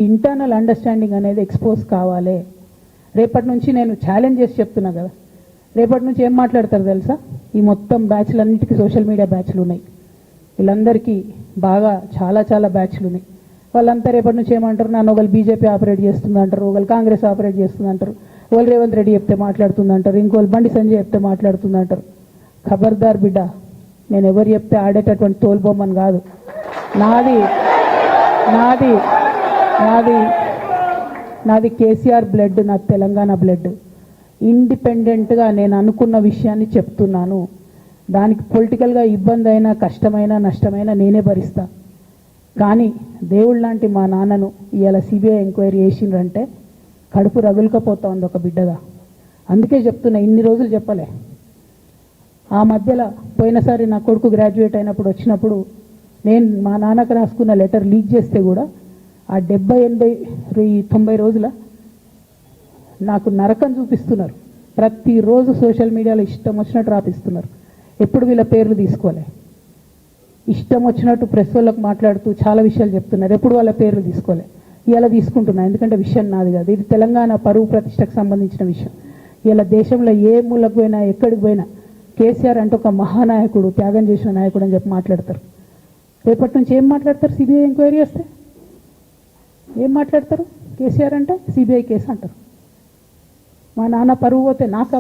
Internal understanding అనేది expose కావాలి. రేపటి నుంచి నేను ఛాలెంజ్ చేసి చెప్తున్నా కదా, రేపటి నుంచి ఏం మాట్లాడతారు తెలుసా? ఈ మొత్తం బ్యాచ్లన్నిటికీ సోషల్ మీడియా బ్యాచ్లు ఉన్నాయి, వీళ్ళందరికీ బాగా చాలా చాలా బ్యాచ్లు ఉన్నాయి. వాళ్ళంతా రేపటి నుంచి ఏమంటారు? నన్ను ఒకళ్ళు బీజేపీ ఆపరేట్ చేస్తుంది అంటారు, ఒకళ్ళు కాంగ్రెస్ ఆపరేట్ చేస్తుంది అంటారు, ఒకళ్ళు రేవంత్ రెడ్డి చెప్తే మాట్లాడుతుంది అంటారు, ఇంకోళ్ళు బండి సంజయ్ చెప్తే మాట్లాడుతుంది అంటారు. ఖబర్దార్ బిడ్డ, నేను ఎవరు చెప్తే ఆడేటటువంటి తోలుబొమ్మని కాదు. నాది నాది నాది నాది కేసీఆర్ బ్లడ్, నాది తెలంగాణ బ్లడ్. ఇండిపెండెంట్గా నేను అనుకున్న విషయాన్ని చెప్తున్నాను. దానికి పొలిటికల్గా ఇబ్బంది అయినా, కష్టమైనా, నష్టమైనా నేనే భరిస్తా. కానీ దేవుళ్ళ లాంటి మా నాన్నను ఇవాళ సిబిఐ ఎంక్వైరీ చేసిండ్రంటే కడుపు రగులుకపోతా ఉంది ఒక బిడ్డగా. అందుకే చెప్తున్నా, ఇన్ని రోజులు చెప్పలే. ఆ మధ్యలో పోయినసారి నా కొడుకు గ్రాడ్యుయేట్ అయినప్పుడు వచ్చినప్పుడు నేను మా నాన్నకు రాసుకున్న లెటర్ లీక్ చేస్తే కూడా ఆ 70, 80, 90 రోజుల నాకు నరకం చూపిస్తున్నారు. ప్రతిరోజు సోషల్ మీడియాలో ఇష్టం వచ్చినట్టు రాపిస్తున్నారు. ఎప్పుడు వీళ్ళ పేర్లు తీసుకోలే, ఇష్టం వచ్చినట్టు ప్రెస్ వాళ్ళకు మాట్లాడుతూ చాలా విషయాలు చెప్తున్నారు. ఎప్పుడు వాళ్ళ పేర్లు తీసుకోలే. ఇలా తీసుకుంటున్నా, ఎందుకంటే విషయం నాది కాదు, ఇది తెలంగాణ పరువు ప్రతిష్టకు సంబంధించిన విషయం. ఇలా దేశంలో ఏ మూలకు పోయినా, ఎక్కడికి పోయినా కేసీఆర్ అంటే ఒక మహానాయకుడు, త్యాగం చేసిన నాయకుడు అని చెప్పి మాట్లాడతారు. రేపటి నుంచి ఏం మాట్లాడతారు? సిబిఐ ఎంక్వైరీ చేస్తే ఏం మాట్లాడతారు? కేసీఆర్ అంటే సిబిఐ కేసు అంటారు. మా నాన్న పరువు పోతే నాకు